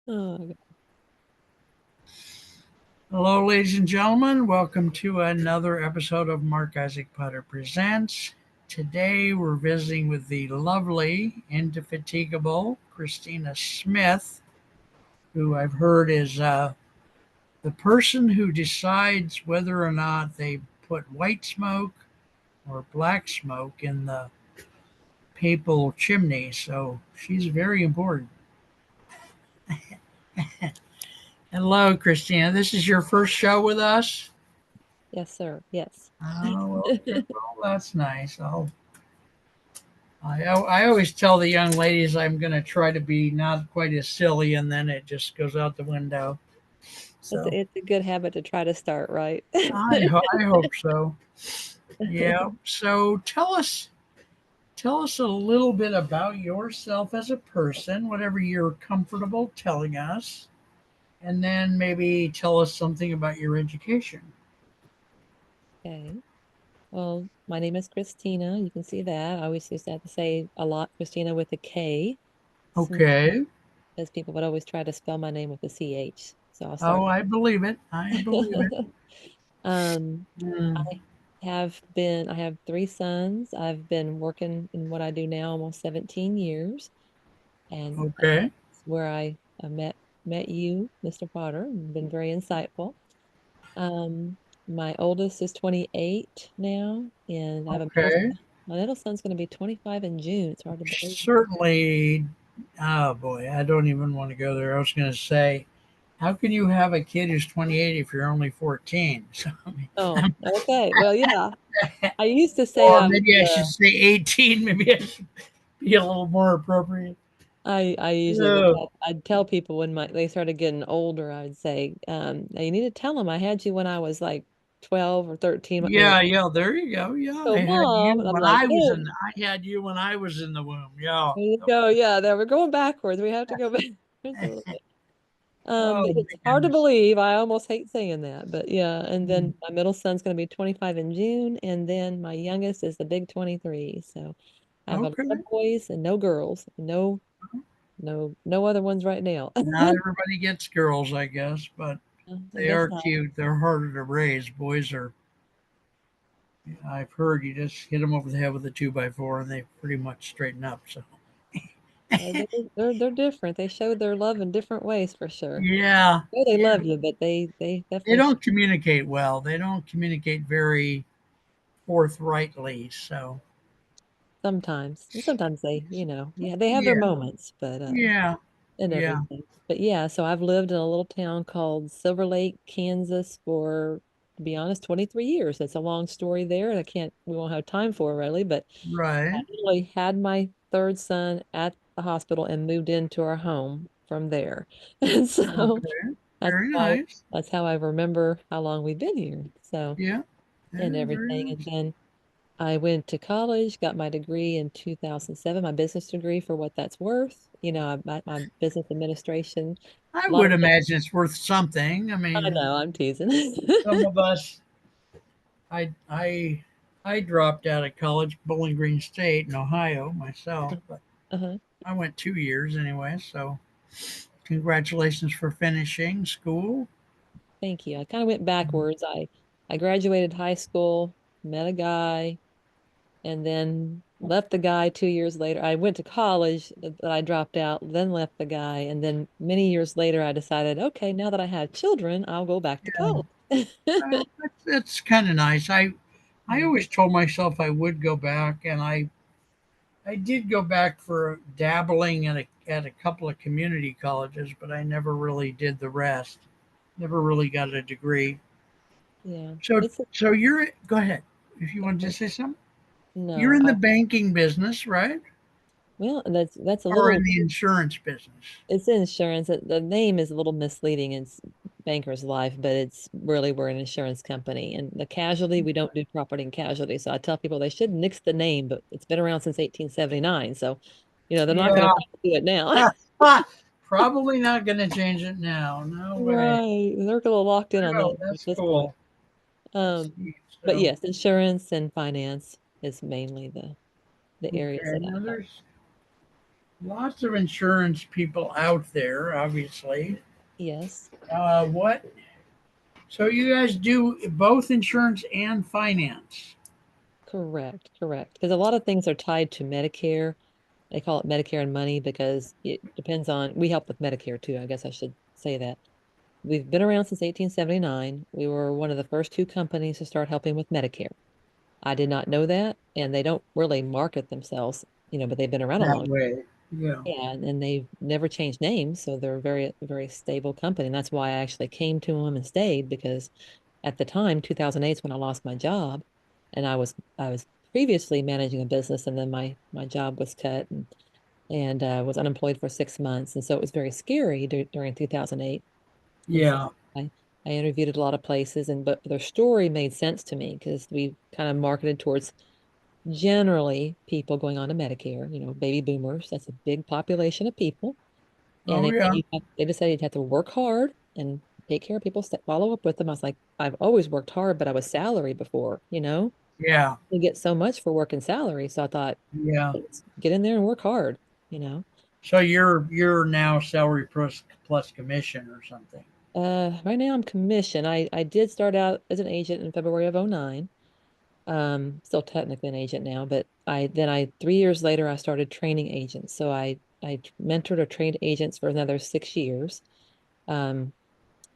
Oh, Hello, ladies and gentlemen. Welcome to another episode of Mark Isaac Potter Presents. Today we're visiting with the lovely, indefatigable Kristina Smith, who I've heard is the person who decides whether or not they put white smoke or black smoke in the papal chimney. So she's very important. Hello, Christina. This is your first show with us? yes, sir. Yes. Oh, okay. Well, that's nice. I always tell the young ladies I'm going to try to be not quite as silly, and then it just goes out the window. It's So it's a good habit to try to start, right? I hope so. Yeah. So tell us a little bit about yourself as a person, whatever you're comfortable telling us, and then maybe tell us something about your education. Okay. Well, my name is Christina. You can see that. I always used to have to say a lot Christina with a K, since Okay. as people would always try to spell my name with a CH. So I'll Oh, start. I believe it. I believe it. Um, Hmm. I I have three sons. I've been working in what I do now almost 17 years, and Okay. that's where I met you, Mr. Potter, and been very insightful. Um, my oldest is 28 now, and I have a middle Okay. son. My middle son's going to be 25 in June. It's hard to believe. Certainly. Oh boy, I don't even want to go there. I was going to say, how can you have a kid who's 28 if you're only 14? So, I mean, Oh, okay. Well, yeah. I used to say or I was. maybe I should say 18. Maybe I should be a little more appropriate. I usually would. Oh, I'd tell people when they started getting older. I would say, "Now you need to tell them I had you when I was like 12 or 13." yeah, yeah. There you go. Yeah, So, I had mom, you and I'm when like, I was "Oh, in. I had you when I was in the womb. Yeah. there you go. Yeah, there we're going backwards. We have to go backwards a little bit." Oh It's my hard to goodness. believe. I almost hate saying that, but yeah. And Hmm. then my middle son's going to be 25 in June, and then my youngest is the big 23. So I have a lot of Okay. boys and no girls. No other ones right now. Not everybody gets girls, I guess, but I they guess are not. cute. They're harder to raise. Boys are. I've heard you just hit them over the head with a 2x4 and they pretty much straighten up. So They're different. They show their love in different ways for sure. yeah, Oh, they yeah. love you, but they They definitely don't communicate well. They don't communicate very forthrightly. So sometimes. And sometimes yeah, they have their yeah, moments, but yeah, and yeah. everything. But yeah, so I've lived in a little town called Silver Lake, Kansas for, to be honest, 23 years. It's a long story there, and we won't have time for it really, but I Right. literally had my third son at the hospital and moved into our home from there. And so Okay. that's Very how nice. that's how I remember how long we've been here. So, Yeah. Yeah. and Very everything. And nice. then I went to college, got my degree in 2007, my business degree for what that's worth. My business administration, I a lot would of things. imagine it's worth something. I I mean, know, I'm teasing. some of us. I I I dropped out of college, Bowling Green State in Ohio myself, but Uh-huh. I went 2 years anyway. So congratulations for finishing school. Thank you. I kind of went backwards. I graduated high school, met a guy, and then left the guy 2 years later. I went to college, but I dropped out, then left the guy, and then many years later, I decided, okay, now that I have children, I'll go back to Yeah, college. that's kind of nice. I Mm. always told myself I would go back, and I did go back for dabbling at a couple of community colleges, but I never really did the rest. Never really got a degree. Yeah, So you're go ahead if you want to say something. You're no, in the banking business, right? well, that's a Or in little, the insurance business. it's insurance. The name is a little misleading. It's Banker's Life, but it's really, we're an insurance company. And the casualty, we don't do property and casualty. So I tell people they should nix the name, but it's been around since 1879. So, they're not going Yeah. to do it now. Probably not going to change it now. No way. Right. They're a little locked in on Oh, that at that's this point. cool. That's Um, neat. but So, yes, insurance and finance is mainly the areas okay. that I Now help. lots of insurance people out there, obviously. Yes, What? So you guys do both insurance and finance? correct, correct. Because a lot of things are tied to Medicare. They call it Medicare and Money because it depends on, we help with Medicare too. I guess I should say that. We've been around since 1879. We were one of the first two companies to start helping with Medicare. I did not know that, and they don't really market themselves, but they've been around a That long. way. Yeah. Yeah, and they've never changed names, so they're a very, very stable company. And that's why I actually came to them and stayed because at the time, 2008 is when I lost my job, and I was previously managing a business, and then my job was cut and was unemployed for 6 months, and so it was very scary during 2008. And so Yeah. I I interviewed at a lot of places, and but their story made sense to me because we kind of marketed towards generally people going on to Medicare, baby boomers. That's a big population of people. And Oh, yeah. they decided you'd have to work hard and take care of people, follow up with them. I was like, I've always worked hard, but I was salary before. Yeah. You get so much for working salary. So I thought, Yeah. let's get in there and work hard, you know. So you're now salary plus commission or something. Right now I'm commissioned. I did start out as an agent in February of '09. Still technically an agent now, but I 3 years later I started training agents. So I mentored or trained agents for another 6 years. Um,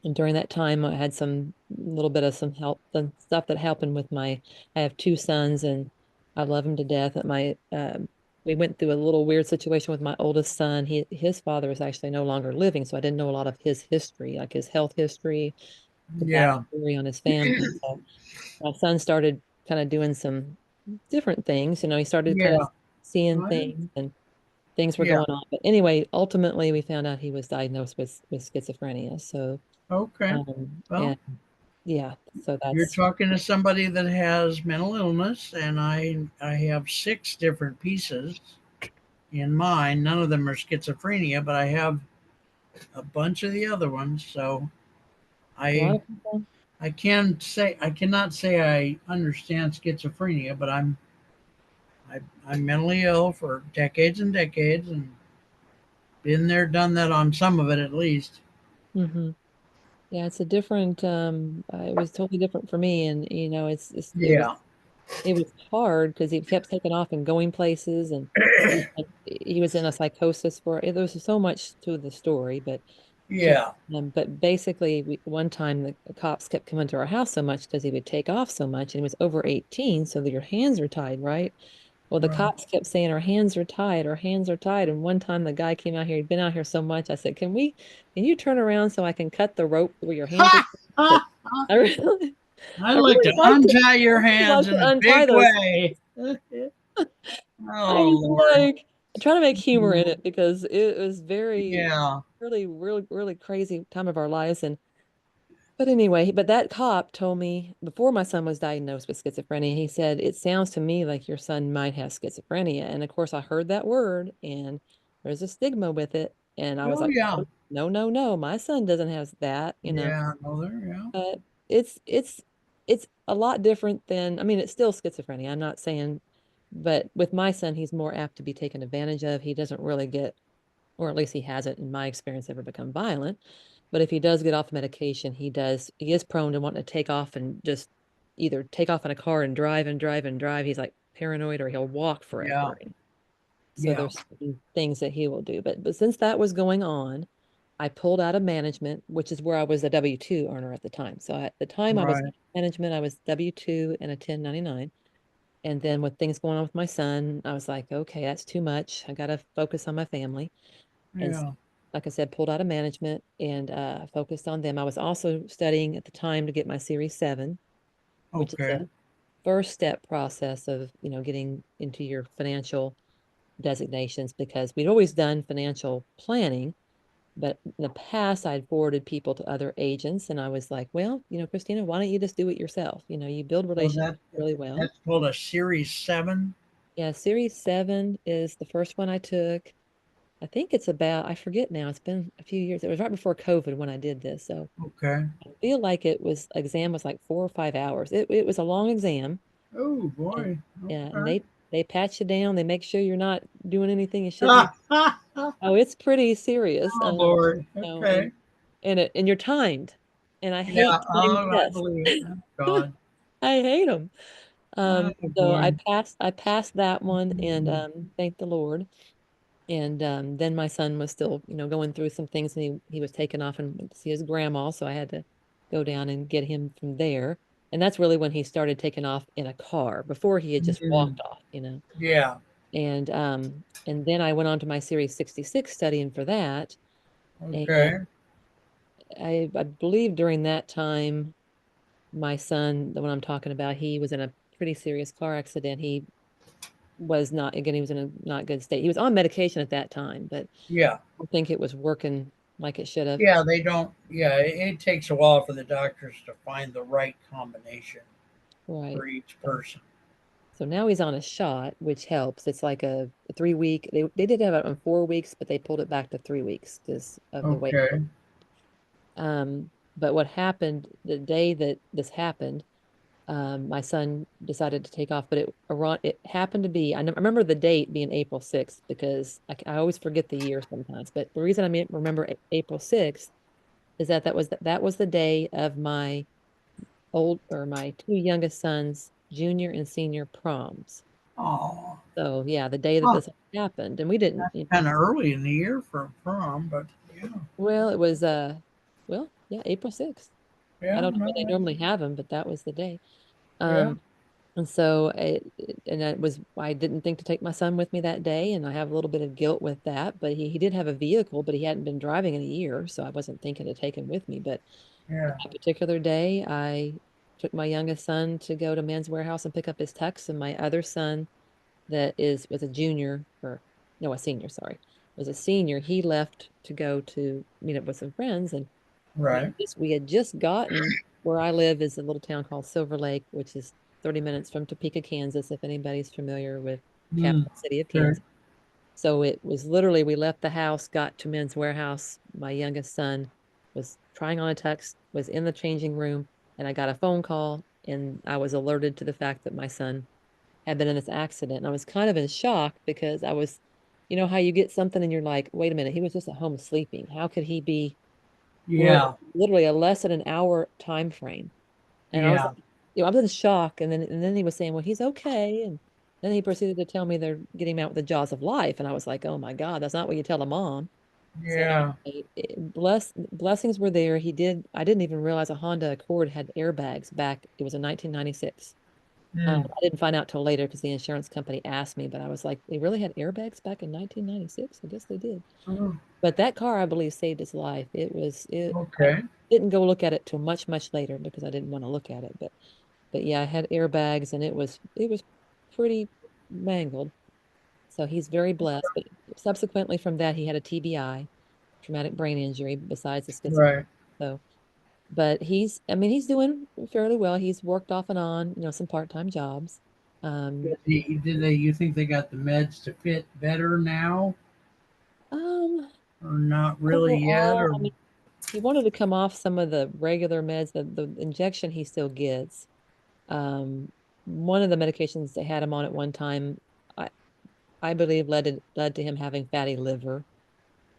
and during that time I had some little bit of some help, some stuff that happened with I have two sons and I love them to death. We went through a little weird situation with my oldest son. His father is actually no longer living, so I didn't know a lot of his history, like his health history, the Yeah. backstory on his family. So my son started kind of doing some different things. He started kind of Yeah. seeing Right. things and things were Yeah. going on. But anyway, ultimately we found out he was diagnosed with schizophrenia. So, Okay. and Well, yeah, so you're that's talking to somebody that has mental illness, and I have six different pieces in mind. None of them are schizophrenia, but I have a bunch of the other ones. So a lot I of people. I cannot say I understand schizophrenia, but I'm mentally ill for decades and decades, and been there, done that on some of it at least. Hmm. Yeah, it's a different, it was totally different for me. And, Yeah. it was hard because he kept taking off and going places and he was in a psychosis for there was so much to the story, he Yeah. but basically one time the cops kept coming to our house so much because he would take off so much and he was over 18, so that your hands are tied, right? Well, the Right. cops kept saying our hands are tied, our hands are tied. And one time the guy came out here, he'd been out here so much. I said, can you turn around so I can cut the rope where your hands are Ha! tied? I said, Ha! I really, I'd like to untie your I really hands like in to a untie big those. way. I Oh, was Lord. like, I try to make humor in it because it was very, Yeah. really, really, really crazy time of our lives. But anyway, but that cop told me before my son was diagnosed with schizophrenia, he said, it sounds to me like your son might have schizophrenia. And of course, I heard that word and there's a stigma with it. And I was Oh, like, yeah. no, no, no, no, my son doesn't have that. Yeah. No, there. Yeah. But it's a lot different than, I mean, it's still schizophrenia. I'm not saying, but with my son, he's more apt to be taken advantage of. He doesn't really get, or at least he hasn't, in my experience, ever become violent. But if he does get off medication, he is prone to wanting to take off and just either take off in a car and drive and drive and drive. He's like paranoid, or he'll walk Yeah. forever. So Yeah. there's certain things that he will do. But since that was going on, I pulled out of management, which is where I was a W-2 earner at the time. So at the time I was Right. management, I was W-2 and a 1099. And then with things going on with my son, I was like, okay, that's too much. I got to focus on my family. And Yeah. like I said, pulled out of management and focused on them. I was also studying at the time to get my Series 7, which is Okay. a first step process of, getting into your financial designations because we'd always done financial planning, but in the past I'd forwarded people to other agents and I was like, well, Kristina, why don't you just do it yourself? You build So relationships really well. that's called a Series 7. Yeah, Series 7 is the first one I took. I think it's about, I forget now, it's been a few years. It was right before COVID when I did this. So Okay. I feel like exam was like 4 or 5 hours. It was a long exam. Oh, And boy. yeah, and Okay. they pat you down, they make sure you're not doing anything you shouldn't be. Oh Oh, it's pretty serious. Lord. No, Okay. and you're timed, and I Yeah. hate timed Oh, I tests. believe it. Oh, God. I hate them. Oh So boy. I passed that one, and thank the Lord. And then my son was still, going through some things, and he was taken off and went to see his grandma, so I had to go down and get him from there. And that's really when he started taking off in a car. Before he had just Mm, walked off. yeah. And then I went on to my Series 66 studying for that. And Okay. I believe during that time, my son, the one I'm talking about, he was in a pretty serious car accident. He was not, again, he was in a not good state. He was on medication at that time, but Yeah. I don't think it was working like it should have. Yeah. They don't. Yeah. It takes a while for the doctors to find the right combination Right. for each So, person. so now he's on a shot, which helps. It's like a 3 week. They did have it on 4 weeks, but they pulled it back to 3 weeks because of the weight. Okay. But what happened the day that this happened, my son decided to take off, but it happened to be, I remember the date being April 6th because I always forget the year sometimes. But the reason remember April 6th is that was the day of my two youngest sons' junior and senior proms. Oh. So yeah, the day that Huh. this happened, and we didn't, That's kind of early in the year for a prom, but yeah. well, it was well, yeah, April 6th. I Yeah. don't know when they No. normally have them, but that was the day. Yeah. Um, And so and that was, I didn't think to take my son with me that day, and I have a little bit of guilt with that. But he did have a vehicle, but he hadn't been driving in a year, so I wasn't thinking to take him with me. But Yeah. that particular day, I took my youngest son to go to Men's Warehouse and pick up his tux, and my other son was a junior, or no, a senior, sorry, was a senior. He left to go to meet up with some friends, and Right. we had just gotten, where I live is a little town called Silver Lake, which is 30 minutes from Topeka, Kansas, if anybody's familiar with Mm. capital city of Okay. Kansas. So it was literally, we left the house, got to Men's Warehouse. My youngest son was trying on a tux, was in the changing room, and I got a phone call, and I was alerted to the fact that my son had been in this accident. And I was kind of in shock because how you get something and you're like, wait a minute, he was just at home sleeping. How could he be Yeah. literally a less than an hour time frame? And I was Yeah. like, I was in shock. And then he was saying, well, he's okay. And then he proceeded to tell me they're getting him out with the jaws of life. And I was like, oh my God, that's not what you tell a mom. So Yeah. anyway, blessings were there. I didn't even realize a Honda Accord had airbags back. It was in 1996. Mm. I didn't find out till later because the insurance company asked me, but I was like, they really had airbags back in 1996? I guess they did. Oh, But that car, I believe, saved his life. I okay. didn't go look at it till much, much later because I didn't want to look at it. But yeah, I had airbags, and it was pretty mangled. So he's very blessed. But subsequently from that, he had a TBI, traumatic brain injury, besides the schizophrenia. Right. So, but I mean, he's doing fairly well. He's worked off and on, some part-time jobs. Um, You think they got the meds to fit better now, um, or not really yet? Overall, Or I mean, he wanted to come off some of the regular meds, the injection he still gets. Um, One of the medications they had him on at one time, I I believe led to him having fatty liver.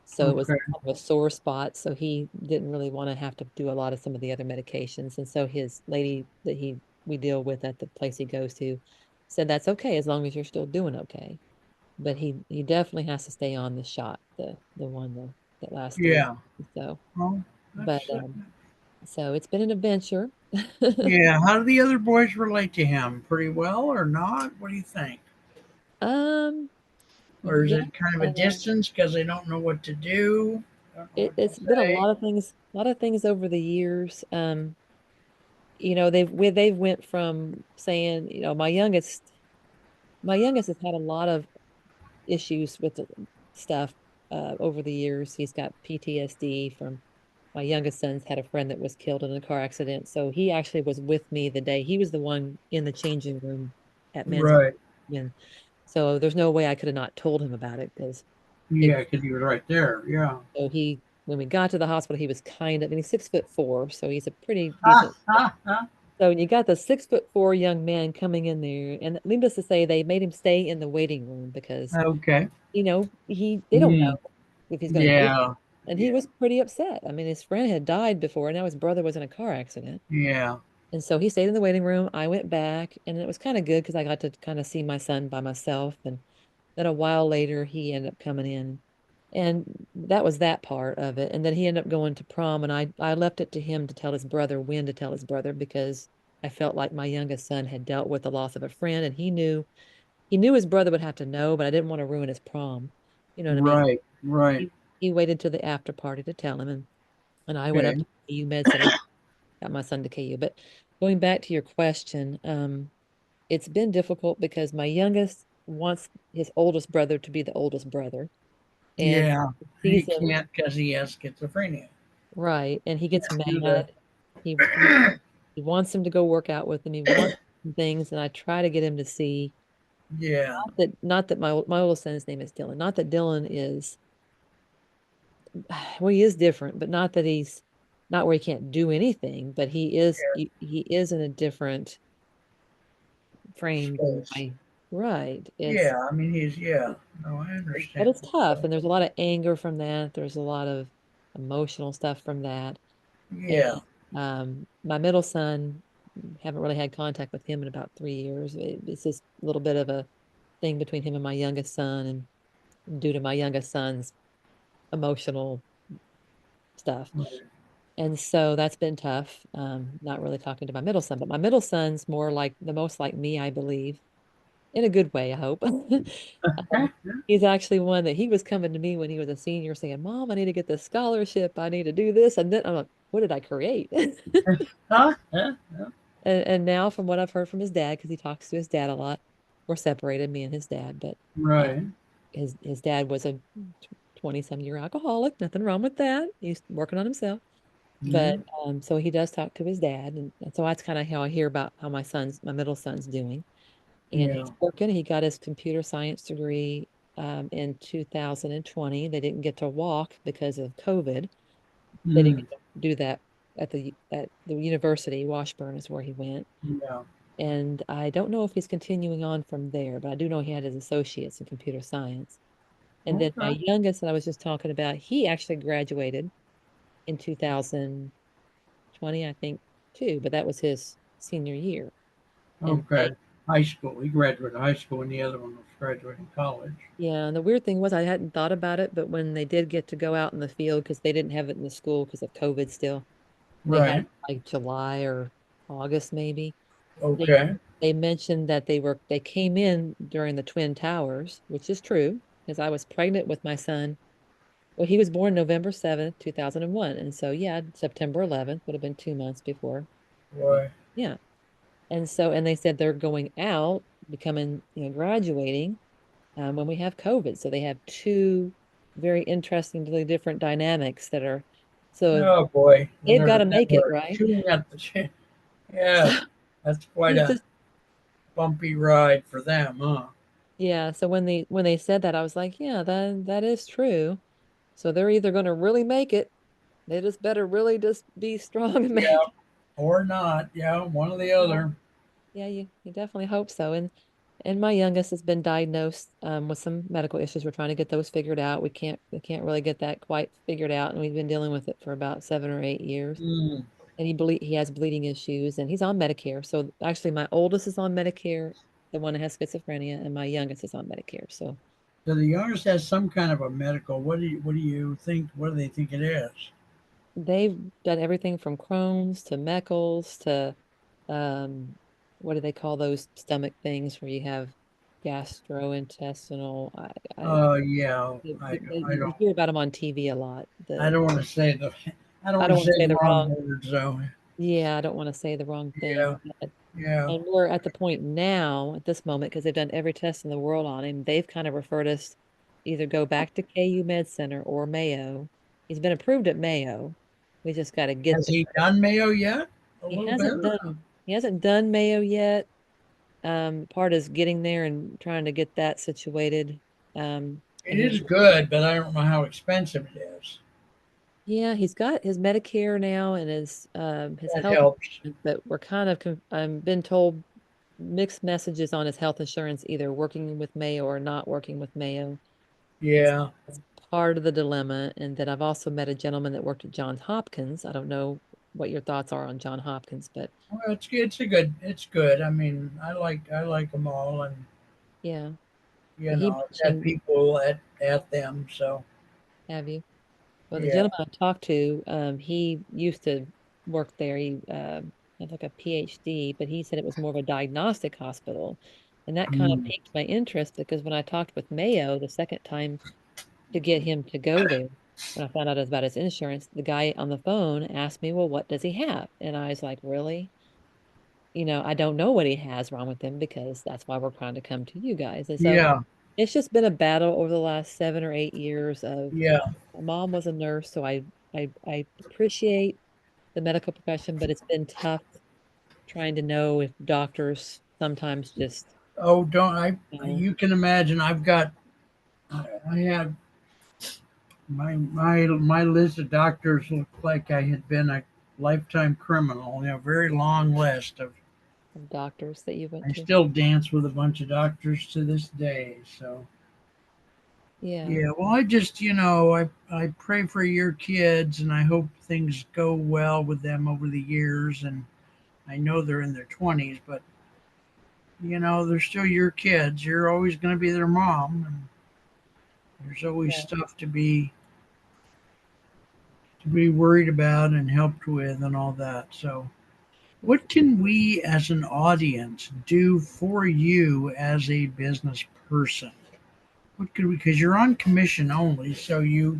So it was okay. kind of a sore spot. So he didn't really want to have to do a lot of some of the other medications. And so his lady that we deal with at the place he goes to said that's okay as long as you're still doing okay. But he definitely has to stay on the shot, the one that lasts 3 years. Yeah. So, Well, but that's so it's been an adventure. yeah. How do the other boys relate to him? Pretty well or not? What do you think? Um, Or is yeah, it kind of a uh, distance because they don't know what to do? Don't know what to it's been say. a lot of things over the years. They've went from saying, my youngest has had a lot of issues with the stuff over the years. He's got PTSD from my youngest son's had a friend that was killed in a car accident. So he actually was with me the day he was the one in the changing room at men's. Right. And so there's no way I could have not told him about it because it Yeah, because he was right there. Yeah. so when we got to the hospital, he was and he's 6'4", so he's a pretty Ha decent. ha ha. So you got the 6'4" young man coming in there, and needless to say, they made him stay in the waiting room because, Okay. they don't Mm, know if he's going to make it. yeah. And he Yeah. was pretty upset. I mean, his friend had died before, and now his brother was in a car accident. Yeah. And so he stayed in the waiting room. I went back, and it was kind of good because I got to kind of see my son by myself. And then a while later, he ended up coming in, and that was that part of it. And then he ended up going to prom, and I left it to him to tell his brother when to tell his brother because I felt like my youngest son had dealt with the loss of a friend, and he knew his brother would have to know, but I didn't want to ruin his prom. You know what I mean? Right. Right. He waited till the after party to tell him, and I went up Okay. to KU Med Center, got my son to KU. But going back to your question, it's been difficult because my youngest wants his oldest brother to be the oldest brother, and Yeah. He sees him can't because he has schizophrenia. right, and he gets Can't do that. mad. He wants him to go work out with him. He wants some things, and I try to get him to see Yeah. not that my oldest son's name is Dylan. Not that Dylan is well, he is different, but not that he's not where he can't do anything, but he is in a different frame than Space. my right. It's Yeah. I mean, he's, yeah. No, I but understand. it's tough, and there's a lot of anger from that. There's a lot of emotional stuff from that. And Yeah. my middle son, haven't really had contact with him in about 3 years. It's just a little bit of a thing between him and my youngest son, and due to my youngest son's emotional stuff. Right. And so that's been tough. Not really talking to my middle son, but my middle son's more like the most like me, I believe, in a good way, I hope. He's actually one that he was coming to me when he was a senior saying, Mom, I need to get this scholarship. I need to do this. And then I'm like, what did I create? Huh? Huh? And now, from what I've heard from his dad, because he talks to his dad a lot, we're separated, me and his dad, but uh, Right. his dad was a 20 some year alcoholic. Nothing wrong with that. He's working on himself. But Yeah. so he does talk to his dad, and so that's kind of how I hear about how my middle son's doing. And Yeah. he's working. He got his computer science degree in 2020. They didn't get to walk because of COVID. They didn't Mm. get to do that at the university. Washburn is where he went. Yeah. And I don't know if he's continuing on from there, but I do know he had his associates in computer science. And then my Okay. youngest that I was just talking about, he actually graduated in 2020, I think, too, but that was his senior year. And Okay. High school. He graduated high school, and the other one was graduating college. yeah, and the weird thing was I hadn't thought about it, but when they did get to go out in the field, because they didn't have it in the school because of COVID still, they had Right. like July or August maybe. They Okay. they mentioned that they came in during the Twin Towers, which is true, because I was pregnant with my son. Well, he was born November 7th, 2001. And so yeah, September 11th would have been 2 months before. Boy. Yeah. And they said they're going out, becoming, graduating when we have COVID. So they have two very interestingly different dynamics that are, so Oh boy. When they've got they're to when make it, they're right? chewing at the chin. So Yeah. That's quite it's a just, bumpy ride for them, huh? yeah. So when they said that, I was like, yeah, that is true. So they're either going to really make it, they just better really just be strong and Yeah. make it. Or not. Yeah. One or the Yeah. other. Yeah, you definitely hope so. And my youngest has been diagnosed with some medical issues. We're trying to get those figured out. We can't really get that quite figured out, and we've been dealing with it for about 7 or 8 years. Mm. And he has bleeding issues, and he's on Medicare. So actually, my oldest is on Medicare, the one that has schizophrenia, and my youngest is on Medicare. So So the youngest has some kind of a medical. What do you think? What do they think it is? they've done everything from Crohn's to Meckel's to um, what do they call those stomach things where you have gastrointestinal? Yeah. You hear about them on TV a lot. I don't want to say the. I don't I want don't to want to say say the the wrong wrong, words though. yeah, I don't want to say the wrong Yeah. thing. Yeah. And we're at the point now, at this moment, because they've done every test in the world on him, they've kind of referred us either go back to KU Med Center or Mayo. He's been approved at Mayo. We just got to get Has there. he done Mayo yet? A He little bit. hasn't done he hasn't done Mayo yet. Part is getting there and trying to get that situated. It And is he good, but I don't know how expensive it is. Yeah, he's got his Medicare now and his That health helps. insurance, but we're kind of I'm been told mixed messages on his health insurance, either working with Mayo or not working with Mayo. And so Yeah. that's part of the dilemma. And then I've also met a gentleman that worked at Johns Hopkins. I don't know what your thoughts are on John Hopkins, but Well, it's a good. It's good. I mean, I like them all, and yeah. you But he know, I've had mentioned, people at them. So have you? Well, the yeah. gentleman I talked to, he used to work there. He had like a PhD, but he said it was more of a diagnostic hospital. And that kind of Mm. piqued my interest because when I talked with Mayo the second time to get him to go there, when I found out about his insurance, the guy on the phone asked me, well, what does he have? And I was like, really? I don't know what he has wrong with him because that's why we're trying to come to you guys. And so Yeah. it's just been a battle over the last 7 or 8 years of Yeah. my mom was a nurse, so I appreciate the medical profession, but it's been tough trying to know if doctors sometimes just, Oh, don't I? you know, You can imagine. I had my list of doctors looked like I had been a lifetime criminal. You know, very long list of. of doctors that you went I to. still dance with a bunch of doctors to this day. So Yeah, yeah, well, I just I pray for your kids, and I hope things go well with them over the years. And I know they're in their 20s, but they're still your kids. You're always going to be their mom, and there's always yeah. stuff to be worried about and helped with and all that. So, what can we as an audience do for you as a business person? What could we? Because you're on commission only, so you're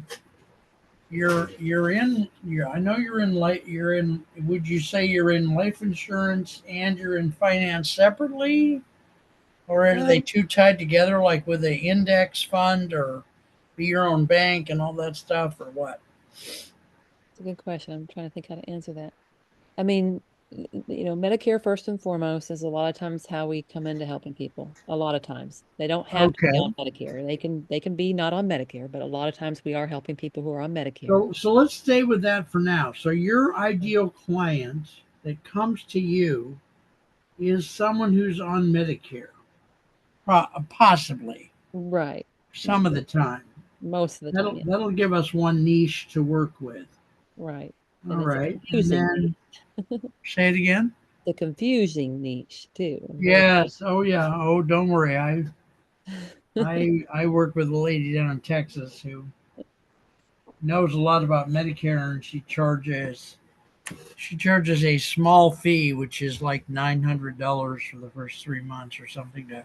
in. I know you're in life. You're in. Would you say you're in life insurance and you're in finance separately, or are they Um, two tied together, like with an index fund or be your own bank and all that stuff, or what? it's a good question. I'm trying to think how to answer that. I mean, Medicare first and foremost is a lot of times how we come into helping people. A lot of times they don't have to be on Okay. Medicare. They can be not on Medicare, but a lot of times we are helping people who are on Medicare. So let's stay with that for now. So your ideal client that comes to you is someone who's on Medicare, possibly Right. some of the time. Most of the time, That'll yeah. that'll give us one niche to work with. Right. All And it's a right, and confusing niche. then say it again. The confusing niche too. I'm very Yes. Oh yeah. Oh, don't worry. I work with a lady down in Texas who knows a lot about Medicare, and she charges a small fee, which is like $900 for the first 3 months or something to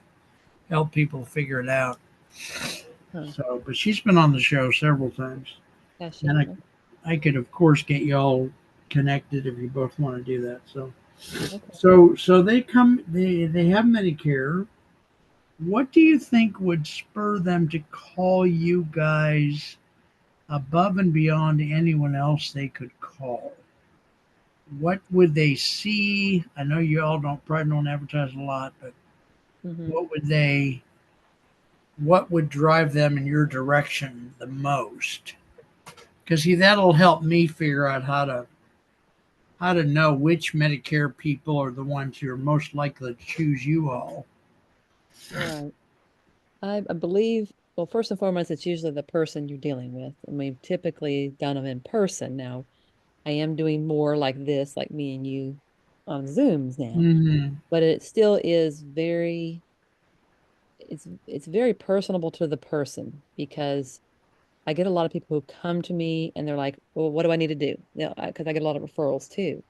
help people figure it out. Huh. So, but she's been on the show several times, Has she? and I could of course get y'all connected if you both want to do that. So, Okay. so they come, they have Medicare. What do you think would spur them to call you guys above and beyond anyone else they could call? What would they see? I know you all probably don't advertise a lot, but Hmm. what would they what would drive them in your direction the most? Because see, that'll help me figure out how to know which Medicare people are the ones who are most likely to choose you all. Right. I believe, well, first and foremost, it's usually the person you're dealing with. And we've typically done them in person. Now, I am doing more like this, like me and you on Zooms now, Mm-hmm. but it still is it's very personable to the person because I get a lot of people who come to me and they're like, well, what do I need to do? Because I get a lot of referrals too.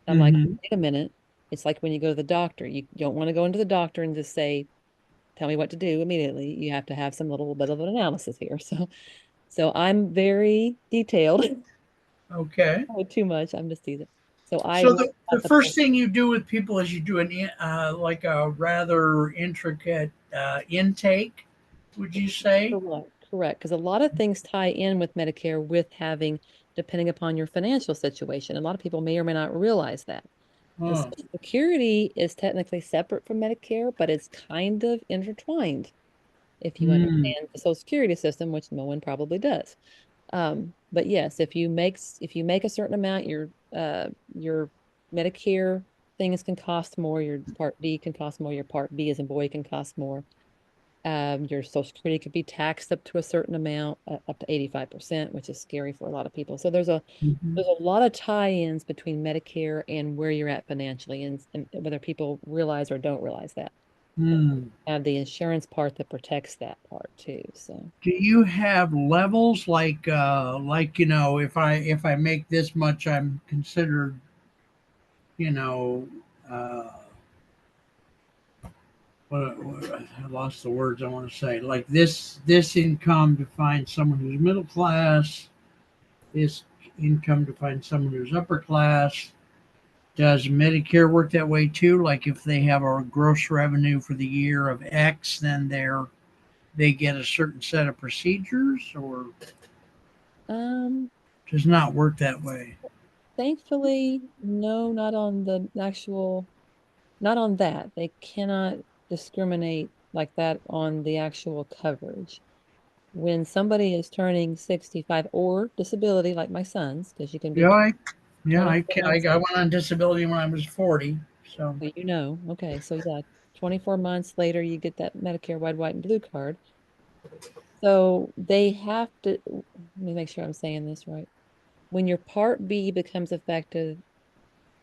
I'm like, Mm-hmm. wait a minute. It's like when you go to the doctor. You don't want to go into the doctor and just say, tell me what to do immediately. You have to have some little bit of an analysis here. So I'm very detailed. Okay. Not too much. I'm just teasing. So I So look the at the first thing you do with people is you do like a rather intricate intake. Would you say? correct, correct, because a lot of things tie in with Medicare with having, depending upon your financial situation. A lot of people may or may not realize that. And Huh. Social Security is technically separate from Medicare, but it's kind of intertwined if you Mm. understand the Social Security system, which no one probably does. But yes, if you make a certain amount, your Medicare things can cost more. Your Part D can cost more. Your Part B as a boy can cost more. Your Social Security could be taxed up to a certain amount, up to 85%, which is scary for a lot of people. So Mhm. there's a lot of tie-ins between Medicare and where you're at financially, and whether people realize or don't realize that. Hmm. Have the insurance part that protects that part too. So, Do you have levels like if I make this much, I'm considered you know uh, what I lost the words I want to say. Like this income defines someone who's middle class. This income defines someone who's upper class. Does Medicare work that way too? Like if they have a gross revenue for the year of X, then they get a certain set of procedures, or um, does not work that way? thankfully, no, not on the actual, not on that. They cannot discriminate like that on the actual coverage. When somebody is turning 65 or disability, like my son's, because you can be Yeah, yeah, 24 months, I went on disability when I was 40. So well, okay, so yeah, 24 months later, you get that Medicare Red, White, and Blue card. So they have to, let me make sure I'm saying this right. When your Part B becomes effective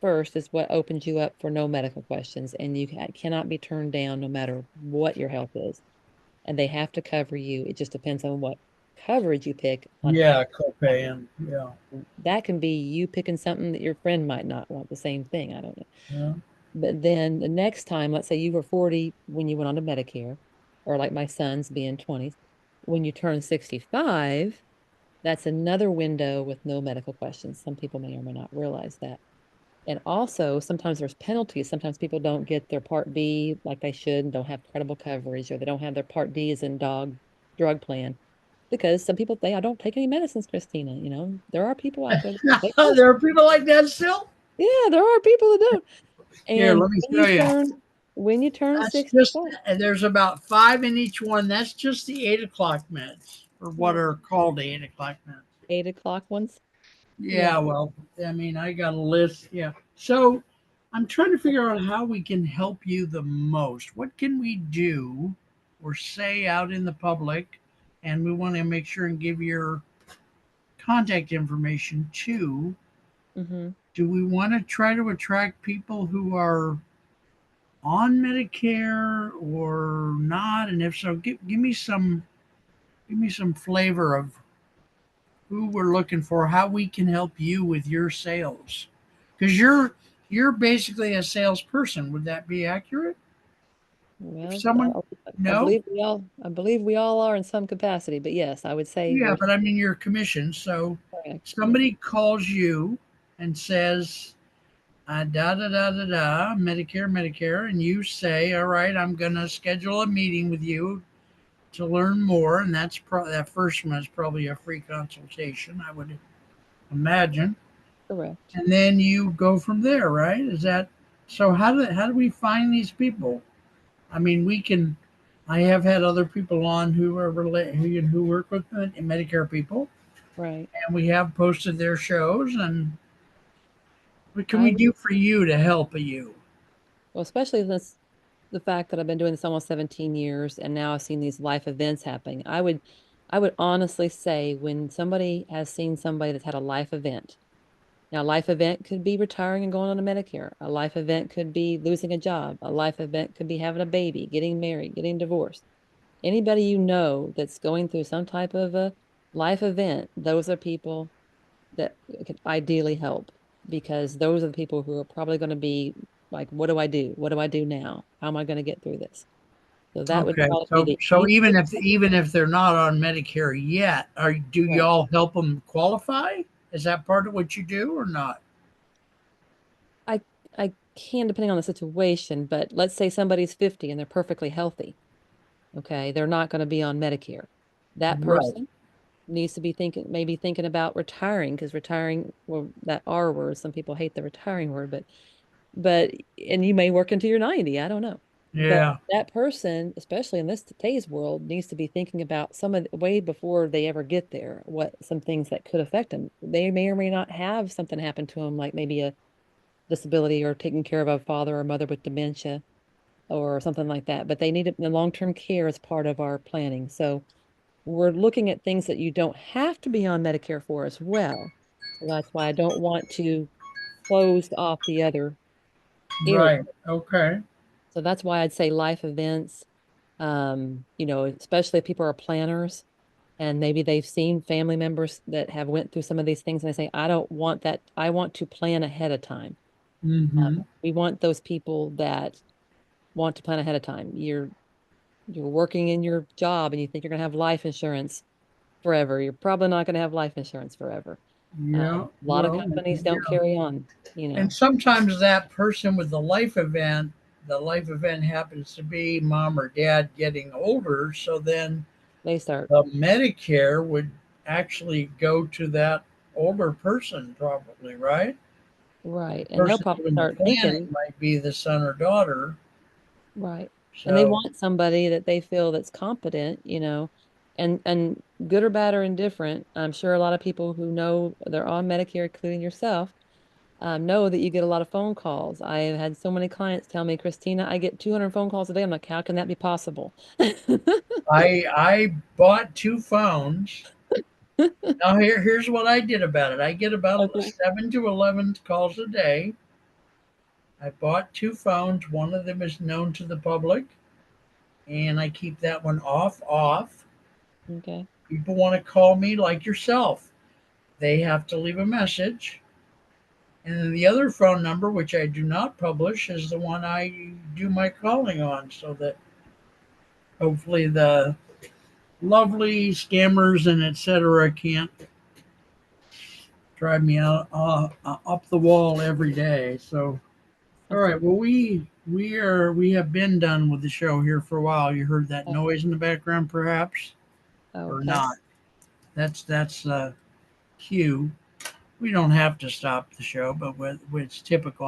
first is what opens you up for no medical questions, and you cannot be turned down no matter what your health is. And they have to cover you. It just depends on what coverage you pick on how yeah, copay and yeah, that can be you picking something that your friend might not want the same thing. I don't know. yeah. But then the next time, let's say you were 40 when you went on to Medicare, or like my son's being 20s, when you turn 65, that's another window with no medical questions. Some people may or may not realize that. And also, sometimes there's penalties. Sometimes people don't get their Part B like they should and don't have credible coverage, or they don't have their Part D as in drug plan. Because some people say, I don't take any medicines, Christina. There are people out there that don't take There medicine. are people like that still. Yeah, there are people that don't. Here, And let me show you. when you turn That's just 65, there's about five in each one. That's just the 8 o'clock meds, or what well, are called the 8 o'clock meds. 8 o'clock ones. Yeah. Yeah, well, I mean, I got a list. Yeah. So I'm trying to figure out how we can help you the most. What can we do or say out in the public? And we want to make sure and give your contact information too. Hmm. Do we want to try to attract people who are on Medicare or not? And if so, give me some flavor of who we're looking for, how we can help you with your sales. Because you're basically a salesperson. Would that be accurate? If Well, someone no, I believe we all are in some capacity, but yes, I would say yeah, we're but I mean you're commissioned. So correct. Yes, somebody calls you and says, da da da da da, Medicare, Medicare, and you say, all right, I'm gonna schedule a meeting with you to learn more, and that first one is probably a free consultation, I would imagine, correct. and then you go from there, right? Is that so? How do we find these people? I mean, we can. I have had other people on who are who work with Medicare people, Right. and we have posted their shows. And what can I we would, do for you to help you? well, especially this the fact that I've been doing this almost 17 years and now I've seen these life events happening. I would honestly say when somebody has seen somebody that's had a life event. Now, a life event could be retiring and going on to Medicare. A life event could be losing a job. A life event could be having a baby, getting married, getting divorced. Anybody you know that's going through some type of a life event, those are people that could ideally help because those are the people who are probably going to be like, what do I do? What do I do now? How am I going to get through this? So that would Okay, probably be the so easiest. even if they're not on Medicare yet, are do Right. y'all help them qualify? Is that part of what you do or not? I I can depending on the situation, but let's say somebody's 50 and they're perfectly healthy. Okay, they're not going to be on Medicare. That Right. person needs to be maybe thinking about retiring because retiring, well, that R word, some people hate the retiring word, but and you may work into your 90. I don't know. But Yeah. that person, especially in this today's world, needs to be thinking about some of the, way before they ever get there, what some things that could affect them. They may or may not have something happen to them, like maybe a disability or taking care of a father or mother with dementia or something like that. But they need it, the long-term care as part of our planning. So we're looking at things that you don't have to be on Medicare for as well. So that's why I don't want to close off the other area. Right. Okay. So that's why I'd say life events, especially if people are planners and maybe they've seen family members that have went through some of these things and they say, I don't want that. I want to plan ahead of time. Mm-hmm. We want those people that want to plan ahead of time. You're working in your job and you think you're going to have life insurance forever. You're probably not going to have life insurance forever. Yeah. A lot of Well, companies don't yeah. carry on, you And know, sometimes that person with the life event happens to be mom or dad getting older. So then they start, the Medicare would actually go to that older person, probably, right? right. The And they'll person probably doing the start planning thinking, might be the son or daughter. right. And they So want somebody that they feel that's competent, and good or bad or indifferent. I'm sure a lot of people who know they're on Medicare, including yourself, know that you get a lot of phone calls. I have had so many clients tell me, Christina, I get 200 phone calls a day. I'm like, how can that be possible? I bought two phones. Now here's what I did about it. I get about Okay. 7 to 11 calls a day. I bought two phones. One of them is known to the public, and I keep that one off. Okay. People want to call me like yourself. They have to leave a message. And then the other phone number, which I do not publish, is the one I do my calling on, so that hopefully the lovely scammers and etc. can't drive me out up the wall every day. So, all That's right. Well, we have been done with the show here for a while. You heard that okay. noise in the background, perhaps, or Okay. not? That's cue. We don't have to stop the show, but it's typical.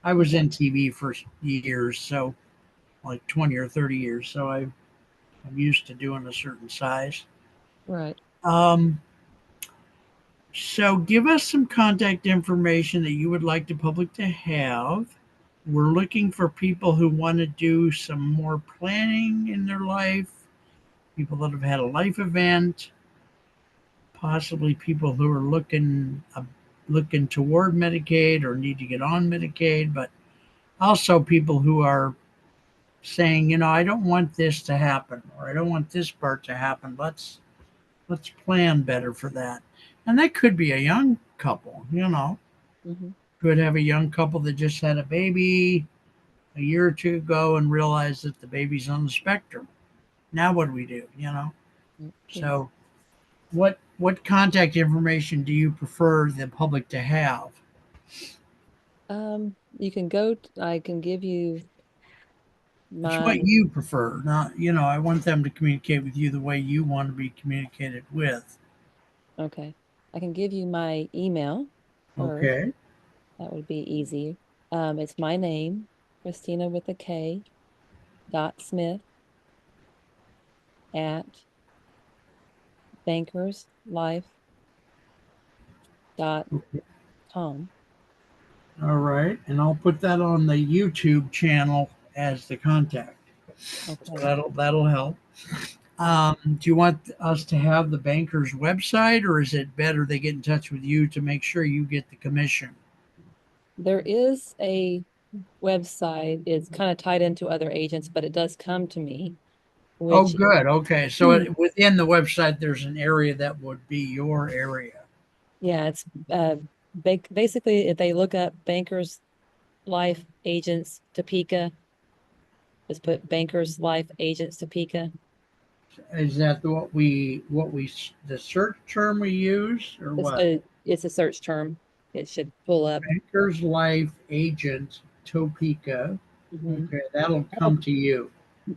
I was Okay. in TV for years, so like 20 or 30 years, so I'm used to doing a certain size. Right. Um, so give us some contact information that you would like the public to have. We're looking for people who want to do some more planning in their life, people that have had a life event, possibly people who are looking toward Medicaid or need to get on Medicaid, but also people who are saying, I don't want this to happen or I don't want this part to happen. Let's plan better for that. And that could be a young couple. Hmm. Could have a young couple that just had a baby a year or two ago and realize that the baby's on the spectrum. Now what do we do? Yes. So what contact information do you prefer the public to have? You can go, I can give you It's my, what you prefer, not, I want them to communicate with you the way you want to be communicated with. okay. I can give you my email first. Okay. That would be easy. It's my name, Christina with a K, dot Smith at bankerslife dot Okay. com. All right. And I'll put that on the YouTube channel as the contact. So Okay. that'll help. Okay. Do you want us to have the banker's website, or is it better they get in touch with you to make sure you get the commission? There is a website. It's kind of tied into other agents, but it does come to me, Oh, which good. Okay. So within the website, there's an area that would be your area. yeah, it's basically if they look up Bankers Life Agents Topeka, just put Bankers Life Agents Topeka. Is that the search term we use, or what? It's a search term. It should pull up. Bankers Life Agent Topeka. Mhm. Okay, that'll come to you.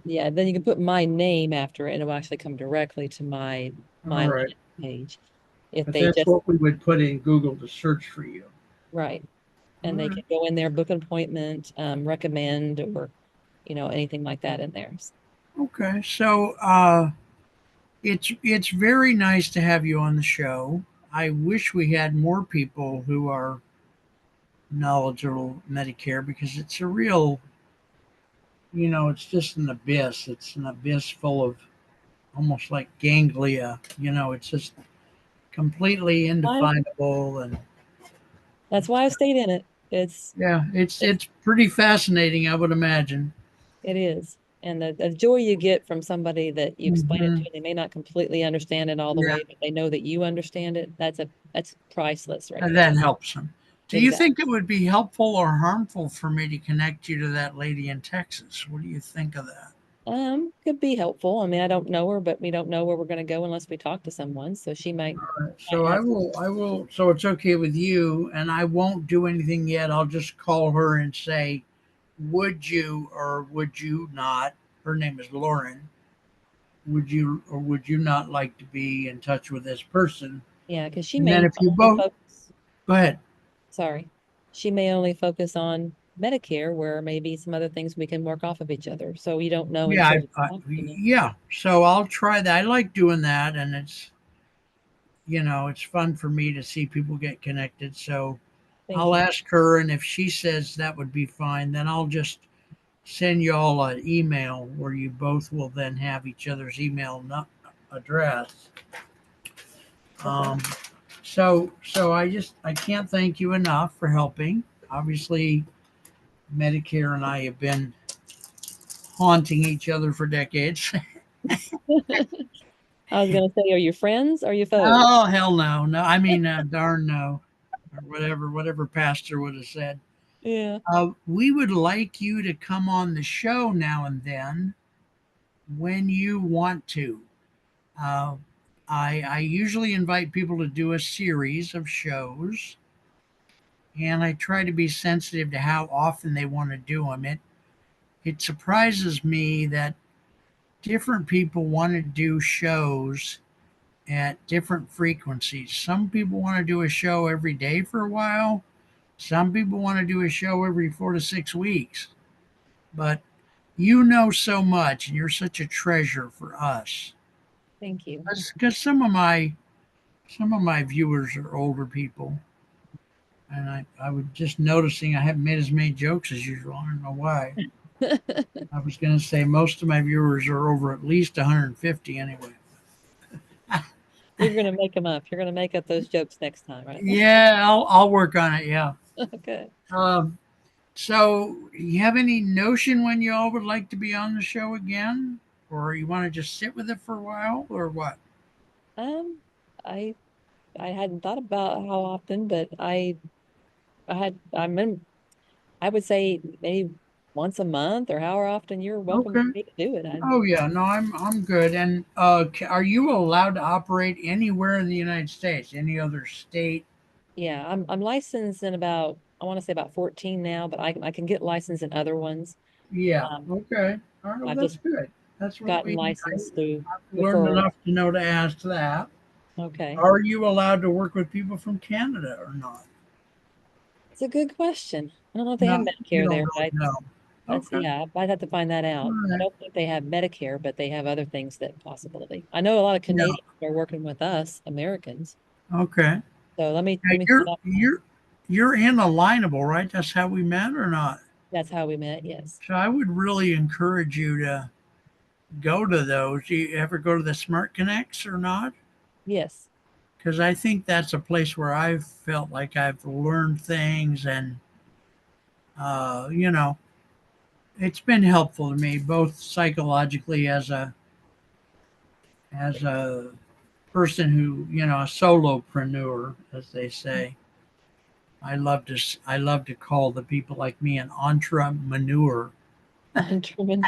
Yeah, then you can put my name after it, and it will actually come directly to All my right. page. If But they that's just what we would put in Google to search for you. right, All and they right. can go in there, book an appointment, recommend, or anything like that in there. Okay. So it's very nice to have you on the show. I wish we had more people who are knowledgeable Medicare because it's a real, it's just an abyss. It's an abyss full of almost like ganglia. It's just completely Why? indefinable, and That's why I stayed in it. It's yeah, it's it's it's pretty fascinating, I would imagine. it is. And the joy you get from somebody that you explain it to, Hmm. and they may not completely understand it all the Yeah, way, but they know that you understand it. That's priceless right and there. that helps them. Do you Exactly. think it would be helpful or harmful for me to connect you to that lady in Texas? What do you think of that? Could be helpful. I mean, I don't know her, but we don't know where we're going to go unless we talk to someone. So she might So I have. will, I will. So it's okay with you, and I won't do anything yet. I'll just call her and say, "Would you or would you not?" Her name is Lauren. Would you or would you not like to be in touch with this person? Yeah, because she And then may if you only both focus. go ahead. Sorry, she may only focus on Medicare, where maybe some other things we can work off of each other. So you don't know Yeah, until you talk. yeah. So I'll try that. I like doing that, and it's fun for me to see people get connected. So Thank I'll you. ask her, and if she says that would be fine, then I'll just send you all an email where you both will then have each other's email address. Okay. Um, so I can't thank you enough for helping. Obviously, Medicare and I have been haunting each other for decades. I was gonna say, are you friends? Or are you foes? Oh hell no, no. I mean, darn no, or whatever pastor would have said. Yeah. We would like you to come on the show now and then when you want to. Uh, I usually invite people to do a series of shows, and I try to be sensitive to how often they want to do them. It surprises me that different people want to do shows at different frequencies. Some people want to do a show every day for a while. Some people want to do a show every 4 to 6 weeks. But you know so much, and you're such a treasure for us. Thank you. Because some of my viewers are older people, and I was just noticing I haven't made as many jokes as usual. I don't know why. I was going to say most of my viewers are over at least 150 anyway. You're gonna make them up. You're gonna make up those jokes next time, right? Yeah, I'll work on it. Yeah. Okay. Um, so, you have any notion when you all would like to be on the show again, or you want to just sit with it for a while, or what? Um, I I hadn't thought about how often, but I would say maybe once a month or however often you're welcome Okay. for me to do it. Oh yeah, no, I'm good. And are you allowed to operate anywhere in the United States? Any other state? Yeah, I'm licensed in about I want to say about 14 now, but I can get licensed in other ones. Yeah. Um, Okay. All right. Well, I've that's just good. That's what gotten we. licensed through I've learned referral. enough to know to ask that. Okay. Are you allowed to work with people from Canada or not? It's a good question. I don't know if they have No, you Medicare don't there, but really know. that's Okay. yeah, I'd have to find that All out. I right. don't think they have Medicare, but they have other things that possibility. I know a lot of Yeah. Canadians are working with us, Americans. Okay. So let Yeah, me you're set up. you're you're inalienable, right? That's how we met, or not? That's how we met. Yes. So I would really encourage you to go to those. Do you ever go to the Smart Connects or not? Yes. Because I think that's a place where I've felt like I've learned things, and uh, you know, it's been helpful to me both psychologically as a person who a solopreneur, as they say. I love to call the people like me an entrepreneur. Entrepreneur.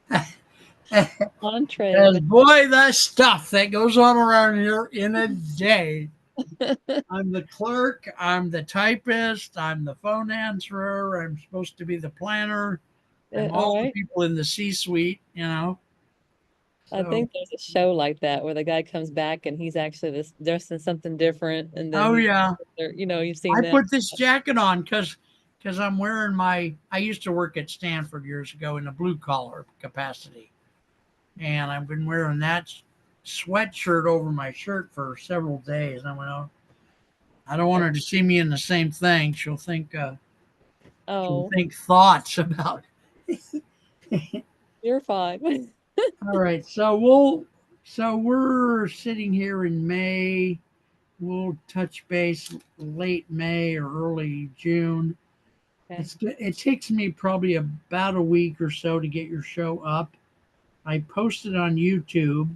Because Entree. boy, that stuff that goes on around here in a day. I'm the clerk, I'm the typist, I'm the phone answerer, I'm supposed to be the planner, I'm All all the right. people in the C-suite. I So, think there's a show like that where the guy comes back and he's actually this dressed in something different, and then oh yeah, you've seen I that. put this jacket on because because I'm wearing my. I used to work at Stanford years ago in a blue collar capacity, and I've been wearing that sweatshirt over my shirt for several days. I went, oh, I don't want her to see me in the same thing. She'll Oh, think thoughts about. you're fine. All right, so we're sitting here in May. We'll touch base late May or early June. Okay. It takes me probably about a week or so to get your show up. I post it on YouTube,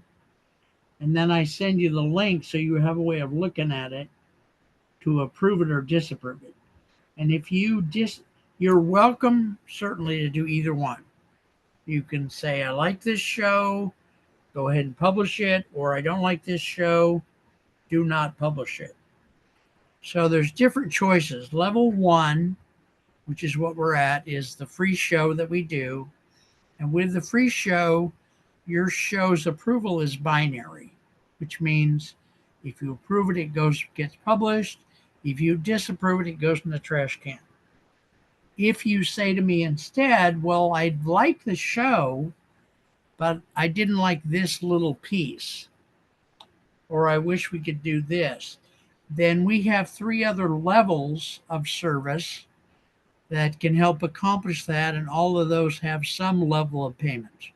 and then I send you the link so you have a way of looking at it to approve it or disapprove it. And if you're welcome certainly to do either one. You can say I like this show, go ahead and publish it, or I don't like this show, do not publish it. So there's different choices. Level 1, which is what we're at, is the free show that we do. And with the free show, your show's approval is binary, which means if you approve it, gets published. If you disapprove it, it goes in the trash can. If you say to me instead, well, I'd like the show, but I didn't like this little piece, or I wish we could do this, then we have 3 other levels of service that can help accomplish that, and all of those have some level of payment.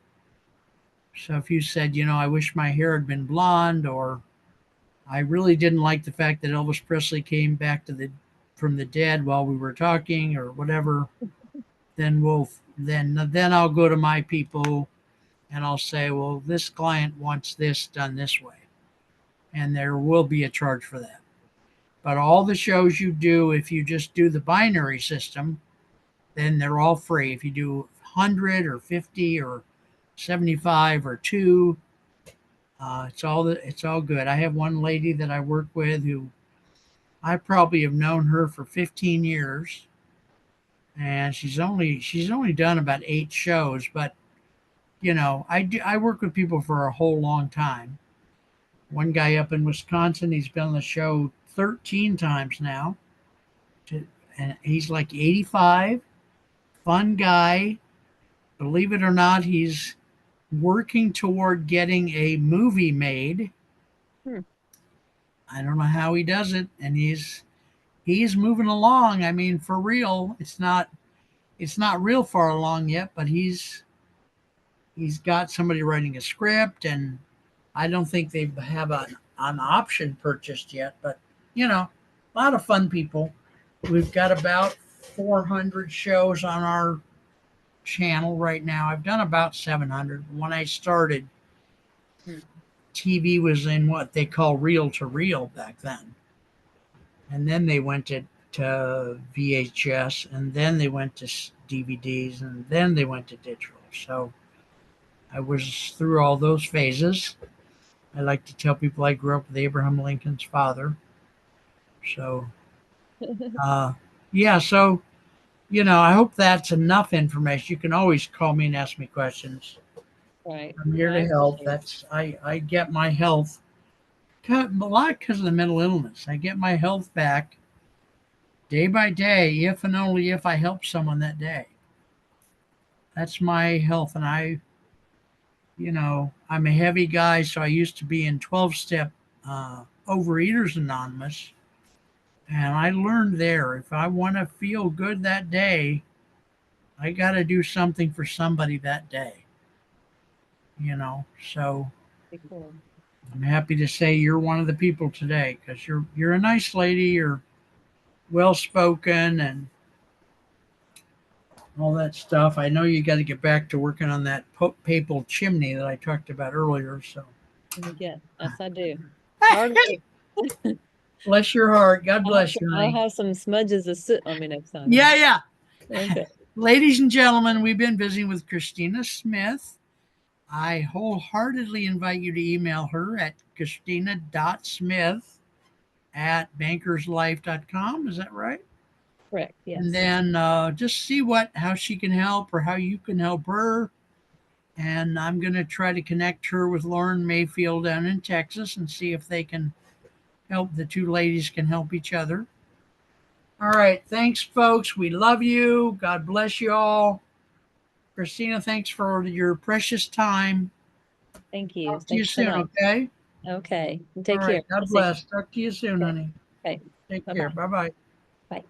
So if you said, I wish my hair had been blonde, or I really didn't like the fact that Elvis Presley came back from the dead while we were talking, or whatever, then I'll go to my people and I'll say, well, this client wants this done this way, and there will be a charge for that. But all the shows you do, if you just do the binary system, then they're all free. If you do 100 or 50 or 75 or 2, it's all good. I have one lady that I work with who I probably have known her for 15 years, and she's only done about 8 shows. But I work with people for a whole long time. One guy up in Wisconsin, he's been on the show 13 times now, and he's like 85. Fun guy. Believe it or not, he's working toward getting a movie made. Hmm. I don't know how he does it, and he's moving along. I mean, for real, it's not real far along yet, but he's got somebody writing a script, and I don't think they have an option purchased yet. But a lot of fun people. We've got about 400 shows on our channel right now. I've done about 700. When I started, Hmm. TV was in what they call reel to reel back then. And then they went to VHS, and then they went to DVDs, and then they went to digital. So I was through all those phases. I like to tell people I grew up with Abraham Lincoln's father. So, uh, yeah, so, I hope that's enough information. You can always call me and ask me questions. Right. I'm here I to help. appreciate I get my health a lot because of the mental illness. I get my health back day by day, if and only if I help someone that day. That's my health. And I'm a heavy guy, so I used to be in 12 step Overeaters Anonymous. And I learned there if I want to feel good that day, I got to do something for somebody that day. So it. Cool. I'm happy to say you're one of the people today because you're a nice lady. You're well spoken and all that stuff. I know you got to get back to working on that papal chimney that I talked about earlier. So Yes, I do. Hard work. bless your heart. God bless you, I'll honey. have some smudges of soot on me next time. Yeah, yeah. Okay. Ladies and gentlemen, we've been visiting with Kristina Smith. I wholeheartedly invite you to email her at Kristina.smith@bankerslife.com. Is that right? Correct. And Yes. then just see how she can help or how you can help her. And I'm going to try to connect her with Lauren Mayfield down in Texas and see if they can help. The two ladies can help each other. All right. Thanks, folks. We love you. God bless you all. Kristina, thanks for your precious time. Thank you. Talk to you Thank you so soon, much. okay? Okay. All Take care. right. God I'll see bless. Talk to you soon, you. honey. Okay. Take care. Bye-bye. Bye bye. Bye.